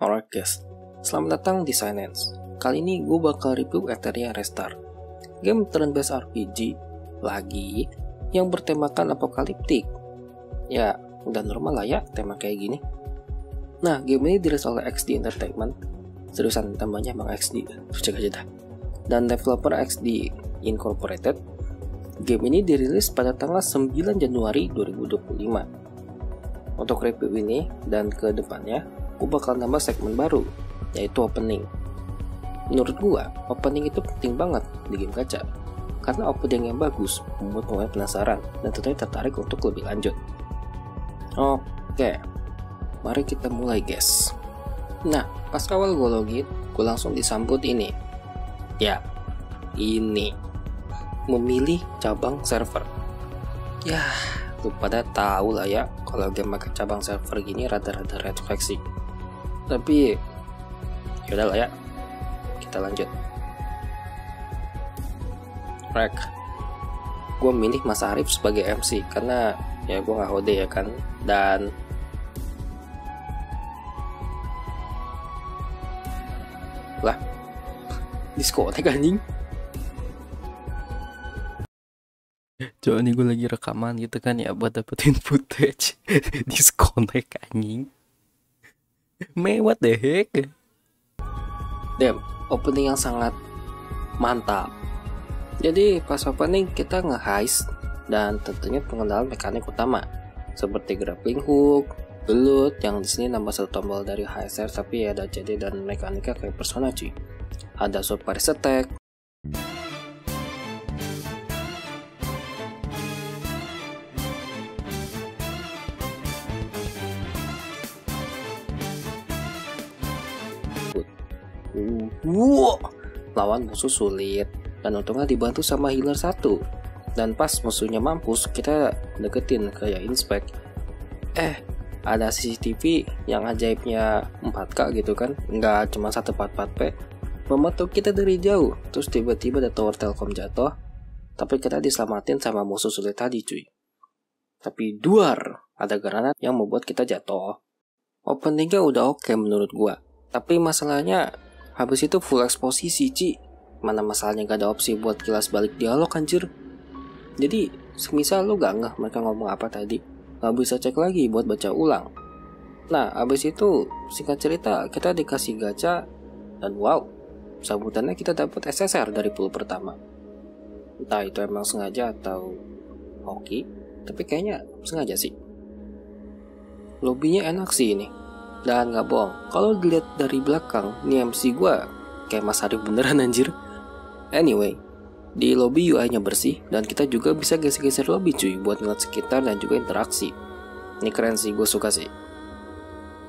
Alright guys, selamat datang di Silence. Kali ini gue bakal review Etheria Restart, game turn-based RPG lagi yang bertemakan apokaliptik. Ya, udah normal lah ya tema kayak gini. Nah, game ini dirilis oleh XD Entertainment, seriusan tambahnya emang XD, terus aja dah. Dan developer XD Incorporated. Game ini dirilis pada tanggal 9 Januari 2025. Untuk review ini dan ke depannya, gue bakal nambah segmen baru, yaitu opening. Menurut gue, opening itu penting banget di game gacha, karena opening yang bagus membuat pemain penasaran dan tentunya tertarik untuk lebih lanjut. Oke, mari kita mulai guys. Nah, pas awal gue login, gue langsung disambut ini. Ya, ini memilih cabang server. Ya, lu pada tahu lah ya, kalau game pakai cabang server gini rada-rada red flag sih. Tapi yaudah lah ya, kita lanjut. Rek, gue milih Mas Arif sebagai MC karena ya gue gak HOD ya kan. Dan lah, diskotek anjing. Coba nih gue lagi rekaman gitu kan ya, buat dapetin footage. Disconnect anjing. What the heck. Damn, opening yang sangat mantap. Jadi pas opening kita nge-heist dan tentunya pengenalan mekanik utama seperti grappling hook, gelut yang di sini nambah satu tombol dari HSR, tapi ada CD dan mekaniknya kayak Persona cuy. Ada surprise attack, lawan musuh sulit dan untungnya dibantu sama healer satu. Dan pas musuhnya mampus, kita deketin kayak inspect. Ada CCTV yang ajaibnya 4K gitu kan, nggak cuma 144p, memantau kita dari jauh. Terus tiba-tiba ada tower Telkom jatuh, tapi kita diselamatin sama musuh sulit tadi cuy. Tapi duar, ada granat yang membuat kita jatuh. Openingnya udah oke menurut gua, tapi masalahnya habis itu full eksposisi Ci. Mana masalahnya gak ada opsi buat kilas balik dialog anjir. Jadi semisal lu gak ngeh mereka ngomong apa tadi, gak bisa cek lagi buat baca ulang. Nah abis itu singkat cerita kita dikasih gacha, dan wow, sambutannya kita dapat SSR dari pool pertama. Entah itu emang sengaja atau hoki, tapi kayaknya sengaja sih. Lobbynya enak sih ini. Dan gak bohong, kalau dilihat dari belakang, nih MC gue kayak Mas Arif beneran anjir. Anyway, di lobby UI-nya bersih, dan kita juga bisa geser-geser lobby cuy buat ngeliat sekitar dan juga interaksi. Ini keren sih, gue suka sih.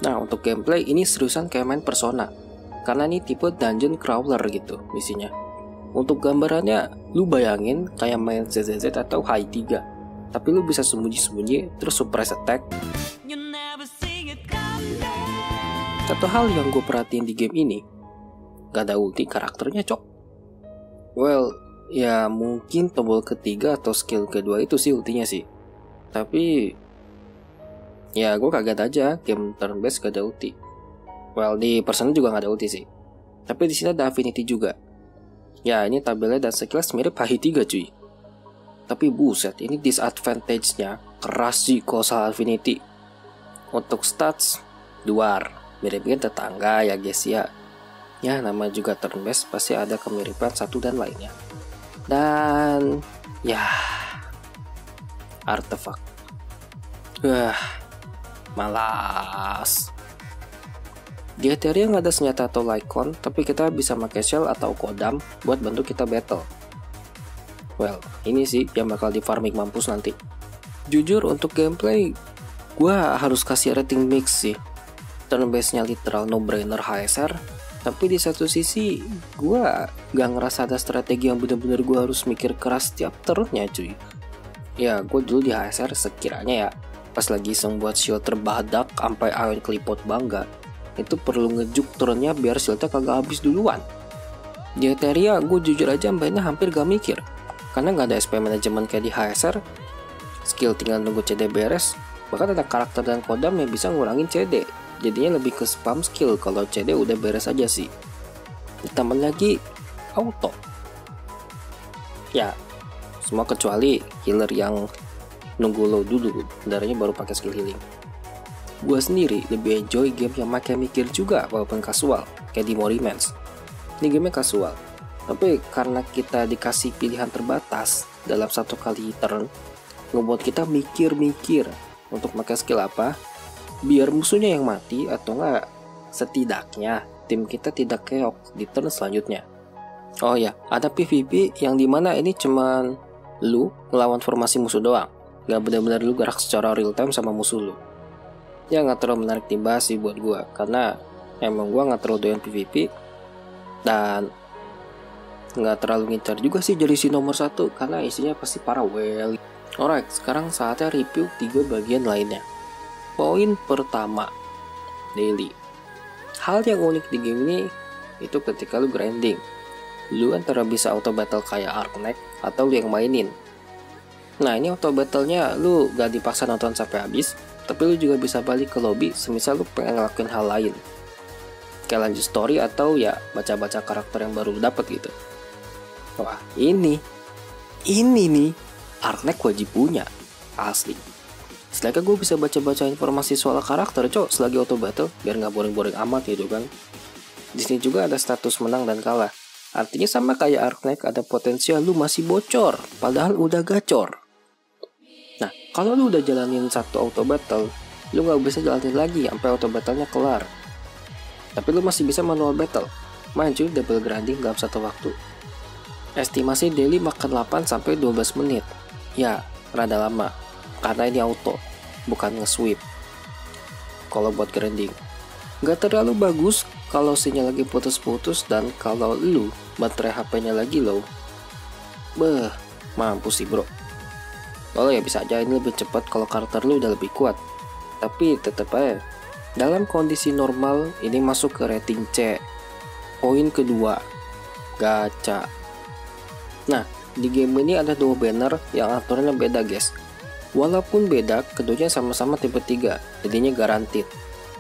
Nah, untuk gameplay ini seriusan kayak main Persona, karena ini tipe dungeon crawler gitu misinya. Untuk gambarannya, lu bayangin kayak main ZZZ atau Hi3, tapi lu bisa sembunyi-sembunyi terus surprise attack. Satu hal yang gue perhatiin di game ini, gak ada ulti karakternya cok. Well, ya mungkin tombol ketiga atau skill kedua itu sih ultinya sih. Tapi ya gue kaget aja game turn based gak ada ulti. Well, di Persona juga gak ada ulti sih. Tapi di sini ada affinity juga. Ya ini tabelnya dan sekilas mirip Hi3 cuy. Tapi buset, ini disadvantage-nya keras sih Colossal Affinity. Untuk stats, duar, mirip-mirip tetangga ya guys ya. Ya nama juga turn based, pasti ada kemiripan satu dan lainnya. Dan ya artefak. Malas. Di Etheria nggak ada senjata atau Lycon, tapi kita bisa pakai shell atau kodam buat bantu kita battle. Well, ini sih yang bakal di farming mampus nanti. Jujur untuk gameplay, gua harus kasih rating mix sih. Turn based-nya literal no-brainer HSR, tapi di satu sisi gue gak ngerasa ada strategi yang bener-bener gue harus mikir keras tiap turn-nya cuy. Ya gue dulu di HSR sekiranya ya, pas lagi iseng buat shield terbadak sampai Iron Clipot bangga, itu perlu ngejuk turn-nya biar shieldnya kagak habis duluan. Di Etheria gue jujur aja mainnya hampir gak mikir, karena gak ada SP management kayak di HSR. Skill tinggal nunggu CD beres, bahkan ada karakter dan kodam yang bisa ngurangin CD. jadinya lebih ke spam skill kalau CD udah beres aja sih. Ditambah lagi auto. Ya, semua kecuali healer yang nunggu low dulu, darahnya baru pakai skill healing. Gua sendiri lebih enjoy game yang pakai mikir juga walaupun casual, kayak di Morimans. Ini gamenya casual, tapi karena kita dikasih pilihan terbatas dalam satu kali turn, ngebuat kita mikir-mikir untuk pakai skill apa, biar musuhnya yang mati atau enggak setidaknya tim kita tidak keok di turn selanjutnya. Oh ya, ada PvP yang dimana ini cuman lu ngelawan formasi musuh doang, gak benar-benar lu gerak secara real time sama musuh lu. Ya gak terlalu menarik dibahas sih buat gua, karena emang gua gak terlalu doyan PvP dan gak terlalu ngincar juga sih jadi si nomor 1 karena isinya pasti parah well. Alright, sekarang saatnya review 3 bagian lainnya. Poin pertama, daily. Hal yang unik di game ini itu ketika lu grinding, lu antara bisa auto battle kayak Arknecht atau lu yang mainin. Nah ini auto battlenya lu gak dipaksa nonton sampai habis, tapi lu juga bisa balik ke lobby semisal lu pengen ngelakuin hal lain, kayak lanjut story atau ya baca-baca karakter yang baru dapet gitu. Wah ini nih Arknecht wajib punya, asli. Selagi gue bisa baca-baca informasi soal karakter selagi auto battle biar gak boring-boring amat gitu kan. Di sini juga ada status menang dan kalah. Artinya sama kayak Arknecht, ada potensial lu masih bocor padahal udah gacor. Nah, kalau lu udah jalanin satu auto battle, lu gak bisa jalanin lagi sampai auto battlenya kelar. Tapi lu masih bisa manual battle. Main cuy double grinding dalam satu waktu. Estimasi daily makan 8-12 menit. Ya, rada lama. Karena ini auto, bukan nge-sweep. Kalau buat grinding gak terlalu bagus kalau sinyal lagi putus-putus dan kalau lu baterai HP-nya lagi low. Mampus sih bro. Walau ya bisa aja ini lebih cepat kalau karakter lu udah lebih kuat. Tapi tetep aja, dalam kondisi normal ini masuk ke rating C. Poin kedua, gacha. Nah, di game ini ada 2 banner yang aturannya beda guys. Walaupun beda, keduanya sama-sama tipe 3, jadinya guaranteed.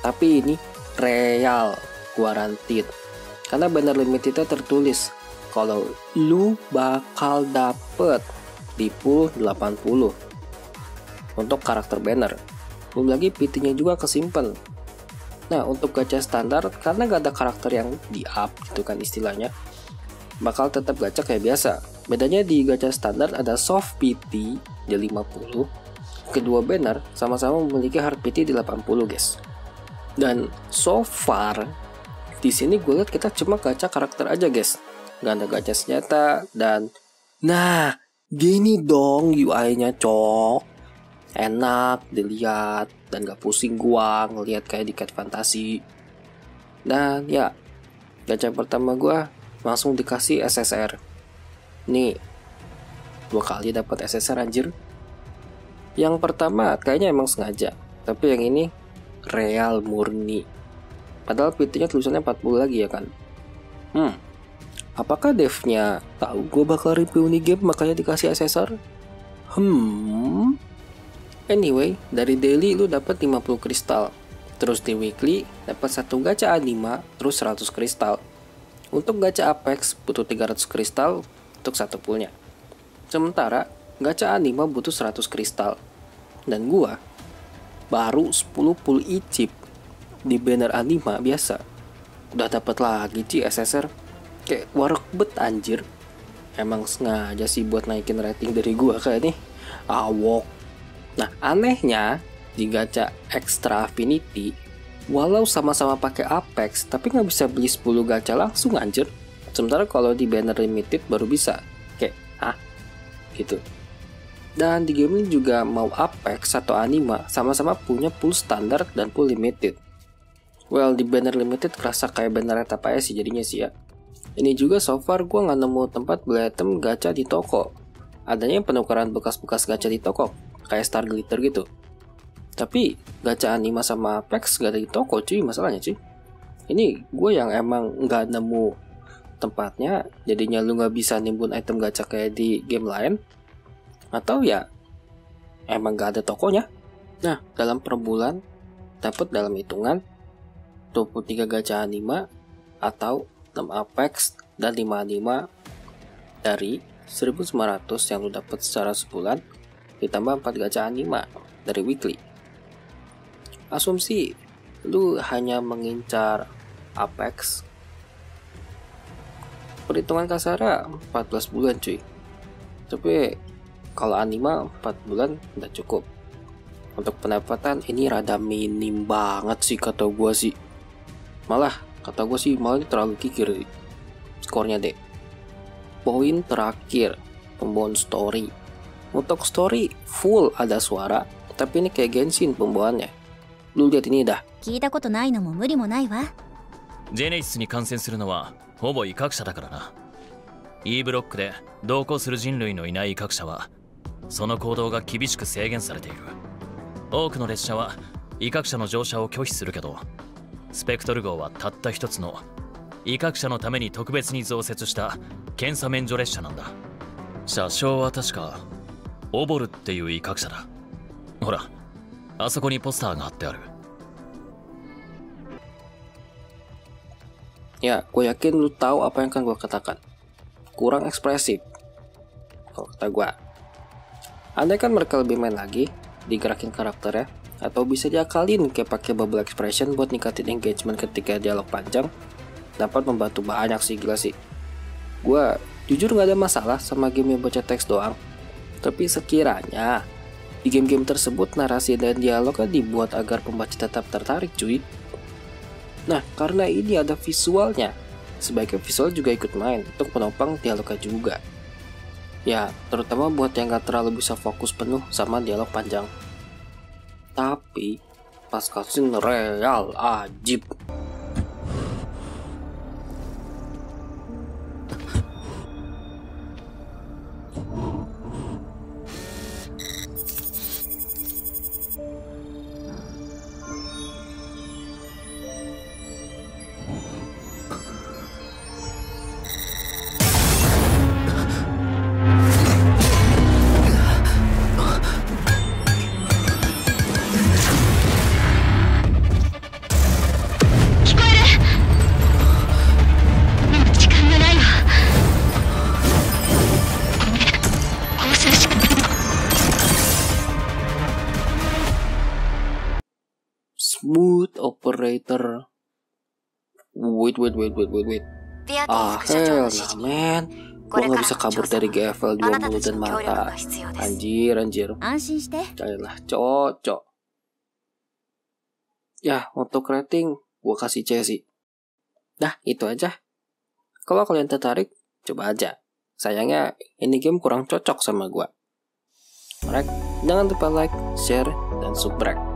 Tapi ini real guaranteed. Karena banner limitednya tertulis kalau lu bakal dapet di pool 80 untuk karakter banner. Belum lagi PT-nya juga kesimpan. Nah, untuk gacha standar karena gak ada karakter yang di-up gitu kan istilahnya, bakal tetap gacha kayak biasa. Bedanya di gacha standar ada soft PT di 50, kedua banner sama-sama memiliki hard PT di 80 guys. Dan so far di sini gue lihat kita cuma gacha karakter aja guys, nggak ada gacha senjata. Dan nah gini dong UI-nya cok, enak dilihat dan gak pusing gua ngelihat kayak di Cat Fantasy. Dan ya gacha pertama gua langsung dikasih SSR. Nih 2 kali dapat SSR anjir. Yang pertama kayaknya emang sengaja, tapi yang ini real murni. Padahal PT-nya tulisannya 40 lagi ya kan. Apakah devnya tahu gue bakal review nih game makanya dikasih SSR? Anyway, dari daily lu dapat 50 kristal. Terus di weekly dapat 1 gacha A5 terus 100 kristal. Untuk gacha Apex butuh 300 kristal untuk 1 poolnya. Sementara gacha A5 butuh 100 kristal. Dan gua baru 10 pool e-chip di banner A5 biasa udah dapat lagi SSR. Kayak warok bet anjir. Emang sengaja sih buat naikin rating dari gua kayak nih. Awok. Nah anehnya di gacha Extra Affinity, walau sama-sama pakai Apex, tapi nggak bisa beli 10 gacha langsung anjir. Sementara kalau di banner limited baru bisa. Kayak gitu. Dan di game ini juga mau Apex atau Anima sama-sama punya pool standar dan pool limited. Well, di banner limited kerasa kayak banner etap aja sih jadinya sih ya. Ini juga so far gue nggak nemu tempat beli item gacha di toko. Adanya penukaran bekas-bekas gacha di toko, kayak Star Glitter gitu. Tapi gacha Anima sama Apex gak ada di toko cuy, masalahnya cuy. Ini gue yang emang nggak nemu tempatnya, jadinya lu nggak bisa nimbun item gacha kayak di game lain. Atau ya emang gak ada tokonya. Nah, dalam per bulan dapat dalam hitungan 23 gacha anime atau 6 Apex dan 5 anime dari 1.900 yang lu dapat secara sebulan ditambah 4 gacha anime dari weekly. Asumsi lu hanya mengincar Apex, perhitungan kasarnya 14 bulan cuy. Tapi kalau anime 4 bulan udah cukup. Untuk pendapatan ini rada minim banget sih kata gua sih. Malah kata gua sih malah terlalu kikir sih skornya deh. Poin terakhir, pembawaan story. Untuk story full ada suara, tapi ini kayak Genshin pembawaannya. Lu lihat ini dah. 聞いたことないのも無理もないわ。ジェネシスに感染するのはほぼ威嚇者だからな。E ブロックで同行する人類のいない威嚇者はその行動が厳しく制限されている。多くの列車は威嚇者の乗車を拒否するけど、スペクトル号はたった一つの威嚇者のために特別に増設した検査免除列車なんだ。車掌は確かオボルっていう威嚇者だ。ほら、あそこにポスターが貼ってある。Ya, gue yakin lu tahu apa yang akan gue katakan. Kurang ekspresif, kalau kata gue. Andai kan mereka lebih main lagi, digerakin karakternya, atau bisa diakalin kayak pakai bubble expression buat ningkatin engagement ketika dialog panjang, dapat membantu banyak sih, gila sih. Gue jujur gak ada masalah sama game yang baca teks doang. Tapi sekiranya di game-game tersebut narasi dan dialognya dibuat agar pembaca tetap tertarik cuy. Nah, karena ini ada visualnya, sebaiknya visual juga ikut main untuk penopang dialognya juga. Ya, terutama buat yang gak terlalu bisa fokus penuh sama dialog panjang. Tapi, pas cutscene real ajib. Smooth operator. Wait. Ah, hell nah, man. Gua gak bisa kabur dari GFL 2 mulut dan mata. Anjir. 安心して。 Carilah cocok. Ya, untuk rating gua kasih C sih. Dah, itu aja. Kalau kalian tertarik, coba aja. Sayangnya, ini game kurang cocok sama gua. Alright, jangan lupa like, share, dan subscribe.